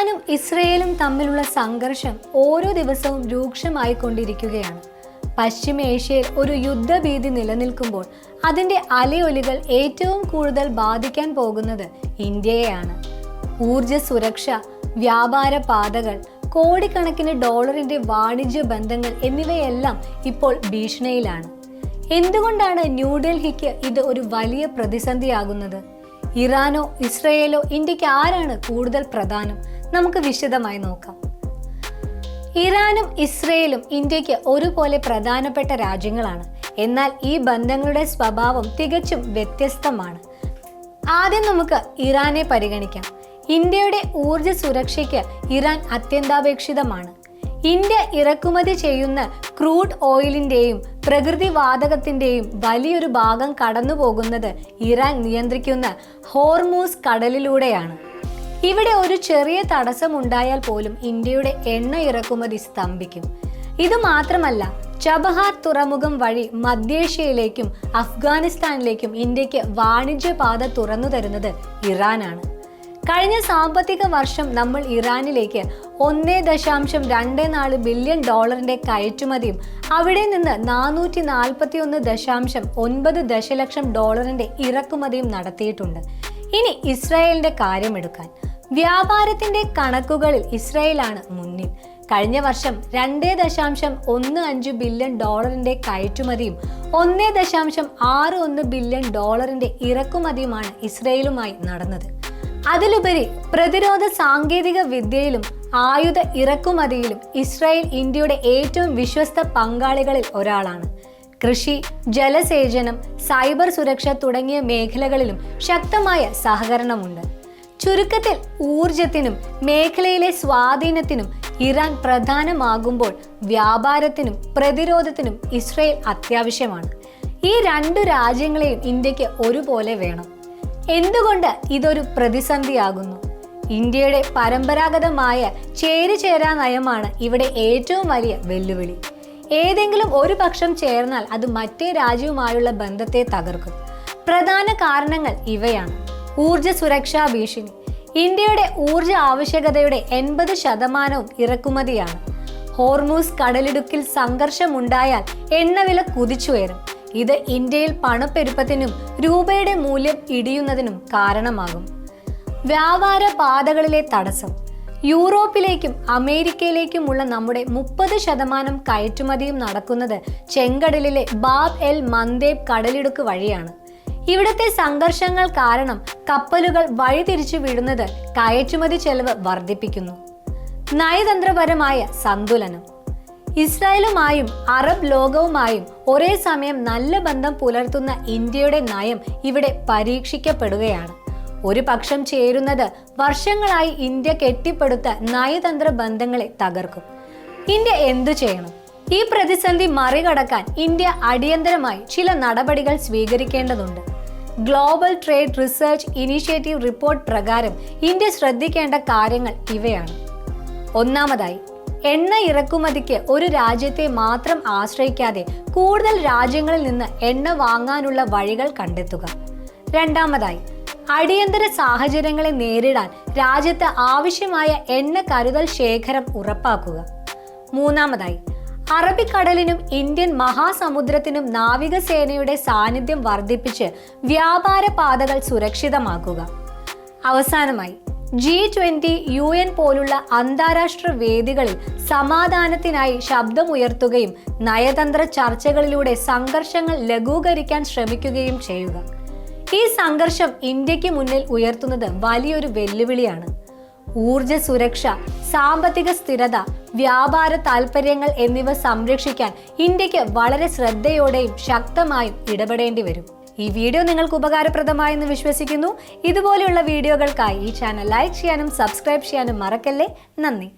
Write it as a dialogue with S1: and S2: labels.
S1: ഇറാനും ഇസ്രയേലും തമ്മിലുള്ള സംഘർഷം ഓരോ ദിവസവും രൂക്ഷമായിക്കൊണ്ടിരിക്കുകയാണ്. പശ്ചിമേഷ്യയിൽ ഒരു യുദ്ധഭീതി നിലനിൽക്കുമ്പോൾ അതിൻ്റെ അലയൊലികൾ ഏറ്റവും കൂടുതൽ ബാധിക്കാൻ പോകുന്നത് ഇന്ത്യയെയാണ്. ഊർജ സുരക്ഷ, വ്യാപാര പാതകൾ, കോടിക്കണക്കിന് ഡോളറിന്റെ വാണിജ്യ ബന്ധങ്ങൾ എന്നിവയെല്ലാം ഇപ്പോൾ ഭീഷണിയിലാണ്. എന്തുകൊണ്ടാണ് ന്യൂഡൽഹിക്ക് ഇത് ഒരു വലിയ പ്രതിസന്ധിയാകുന്നത്? ഇറാനോ ഇസ്രയേലോ ഇന്ത്യക്ക് ആരാണ് കൂടുതൽ പ്രധാനം? നമുക്ക് വിശദമായി നോക്കാം. ഇറാനും ഇസ്രയേലും ഇന്ത്യക്ക് ഒരുപോലെ പ്രധാനപ്പെട്ട രാജ്യങ്ങളാണ്. എന്നാൽ ഈ ബന്ധങ്ങളുടെ സ്വഭാവം തികച്ചും വ്യത്യസ്തമാണ്. ആദ്യം നമുക്ക് ഇറാനെ പരിഗണിക്കാം. ഇന്ത്യയുടെ ഊർജ സുരക്ഷയ്ക്ക് ഇറാൻ അത്യന്താപേക്ഷിതമാണ്. ഇന്ത്യ ഇറക്കുമതി ചെയ്യുന്ന ക്രൂഡ് ഓയിലിന്റെയും പ്രകൃതിവാതകത്തിന്റെയും വലിയൊരു ഭാഗം കടന്നു പോകുന്നത് ഇറാൻ നിയന്ത്രിക്കുന്ന ഹോർമൂസ് കടലിലൂടെയാണ്. ഇവിടെ ഒരു ചെറിയ തടസ്സമുണ്ടായാൽ പോലും ഇന്ത്യയുടെ എണ്ണ ഇറക്കുമതി സ്തംഭിക്കും. ഇത് മാത്രമല്ല, ചബഹാർ തുറമുഖം വഴി മധ്യേഷ്യയിലേക്കും അഫ്ഗാനിസ്ഥാനിലേക്കും ഇന്ത്യക്ക് വാണിജ്യപാത തുറന്നു തരുന്നത് ഇറാനാണ്. കഴിഞ്ഞ സാമ്പത്തിക വർഷം നമ്മൾ ഇറാനിലേക്ക് 1.24 ബില്യൺ ഡോളറിന്റെ കയറ്റുമതിയും അവിടെ നിന്ന് 441.9 ദശലക്ഷം ഡോളറിന്റെ ഇറക്കുമതിയും നടത്തിയിട്ടുണ്ട്. ഇനി ഇസ്രായേലിന്റെ കാര്യമെടുക്കാൻ, വ്യാപാരത്തിന്റെ കണക്കുകളിൽ ഇസ്രായേലാണ് മുന്നിൽ. കഴിഞ്ഞ വർഷം 2.15 ബില്യൺ ഡോളറിന്റെ കയറ്റുമതിയും 1.61 ബില്യൺ ഡോളറിന്റെ ഇറക്കുമതിയുമാണ് ഇസ്രായേലുമായി നടന്നത്. അതിലുപരി പ്രതിരോധ സാങ്കേതിക വിദ്യയിലും ആയുധ ഇറക്കുമതിയിലും ഇസ്രായേൽ ഇന്ത്യയുടെ ഏറ്റവും വിശ്വസ്ത പങ്കാളികളിൽ ഒരാളാണ്. കൃഷി, ജലസേചനം, സൈബർ സുരക്ഷ തുടങ്ങിയ മേഖലകളിലും ശക്തമായ സഹകരണമുണ്ട്. ചുരുക്കത്തിൽ ഊർജത്തിനും മേഖലയിലെ സ്വാധീനത്തിനും ഇറാൻ പ്രധാനമാകുമ്പോൾ വ്യാപാരത്തിനും പ്രതിരോധത്തിനും ഇസ്രായേൽ അത്യാവശ്യമാണ്. ഈ രണ്ടു രാജ്യങ്ങളെയും ഇന്ത്യക്ക് ഒരുപോലെ വേണം. എന്തുകൊണ്ട് ഇതൊരു പ്രതിസന്ധിയാകുന്നു? ഇന്ത്യയുടെ പരമ്പരാഗതമായ ചേരിചേരാ നയമാണ് ഇവിടെ ഏറ്റവും വലിയ വെല്ലുവിളി. ഏതെങ്കിലും ഒരു പക്ഷം ചേർന്നാൽ അത് മറ്റേ രാജ്യവുമായുള്ള ബന്ധത്തെ തകർക്കും. പ്രധാന കാരണങ്ങൾ ഇവയാണ്. ഊർജ സുരക്ഷാ ഭീഷണി. ഇന്ത്യയുടെ ഊർജ ആവശ്യകതയുടെ 80% ഇറക്കുമതിയാണ്. ഹോർമൂസ് കടലിടുക്കിൽ സംഘർഷമുണ്ടായാൽ എണ്ണവില കുതിച്ചുയരും. ഇത് ഇന്ത്യയിൽ പണപ്പെരുപ്പത്തിനും രൂപയുടെ മൂല്യം ഇടിയുന്നതിനും കാരണമാകും. വ്യാപാര പാതകളിലെ തടസ്സം. യൂറോപ്പിലേക്കും അമേരിക്കയിലേക്കുമുള്ള നമ്മുടെ 30% കയറ്റുമതിയും നടക്കുന്നത് ചെങ്കടലിലെ ബാബ് എൽ മന്ദേബ് കടലിടുക്ക് വഴിയാണ്. ഇവിടുത്തെ സംഘർഷങ്ങൾ കാരണം കപ്പലുകൾ വഴിതിരിച്ചു വിടുന്നത് കയറ്റുമതി ചെലവ് വർദ്ധിപ്പിക്കുന്നു. നയതന്ത്രപരമായ സന്തുലനം. ഇസ്രായേലുമായും അറബ് ലോകവുമായും ഒരേ സമയം നല്ല ബന്ധം പുലർത്തുന്ന ഇന്ത്യയുടെ നയം ഇവിടെ പരീക്ഷിക്കപ്പെടുകയാണ്. ഒരു പക്ഷം ചേരുന്നത് വർഷങ്ങളായി ഇന്ത്യ കെട്ടിപ്പടുത്ത നയതന്ത്ര ബന്ധങ്ങളെ തകർക്കും. ഇന്ത്യ എന്തു ചെയ്യണം? ഈ പ്രതിസന്ധി മറികടക്കാൻ ഇന്ത്യ അടിയന്തരമായി ചില നടപടികൾ സ്വീകരിക്കേണ്ടതുണ്ട്. Global trade research initiative report പ്രകാരം ഇന്ത്യ ശ്രദ്ധിക്കേണ്ട കാര്യങ്ങൾ ഇവയാണ്. ഒന്നാമതായി, എണ്ണ ഇറക്കുമതിക്ക് ഒരു രാജ്യത്തെ മാത്രം ആശ്രയിക്കാതെ കൂടുതൽ രാജ്യങ്ങളിൽ നിന്ന് എണ്ണ വാങ്ങാനുള്ള വഴികൾ കണ്ടെത്തുക. രണ്ടാമതായി, അടിയന്തര സാഹചര്യങ്ങളെ നേരിടാൻ രാജ്യത്ത് ആവശ്യമായ എണ്ണ കരുതൽ ശേഖരം ഉറപ്പാക്കുക. മൂന്നാമതായി, അറബിക്കടലിനും ഇന്ത്യൻ മഹാസമുദ്രത്തിനും നാവികസേനയുടെ സാന്നിധ്യം വർദ്ധിപ്പിച്ച് വ്യാപാര പാതകൾ സുരക്ഷിതമാക്കുക. അവസാനമായി, G20, UN പോലുള്ള അന്താരാഷ്ട്ര വേദികളിൽ സമാധാനത്തിനായി ശബ്ദമുയർത്തുകയും നയതന്ത്ര ചർച്ചകളിലൂടെ സംഘർഷങ്ങൾ ലഘൂകരിക്കാൻ ശ്രമിക്കുകയും ചെയ്യുക. ഈ സംഘർഷം ഇന്ത്യക്ക് മുന്നിൽ ഉയർത്തുന്നത് വലിയൊരു വെല്ലുവിളിയാണ്. ഊർജ സുരക്ഷ, സാമ്പത്തിക സ്ഥിരത, വ്യാപാര താൽപ്പര്യങ്ങൾ എന്നിവ സംരക്ഷിക്കാൻ ഇന്ത്യക്ക് വളരെ ശ്രദ്ധയോടെയും ശക്തമായും ഇടപെടേണ്ടി വരും. ഈ വീഡിയോ നിങ്ങൾക്ക് ഉപകാരപ്രദമായെന്ന് വിശ്വസിക്കുന്നു. ഇതുപോലെയുള്ള വീഡിയോകൾക്കായി ഈ ചാനൽ ലൈക്ക് ചെയ്യാനും സബ്സ്ക്രൈബ് ചെയ്യാനും മറക്കല്ലേ. നന്ദി.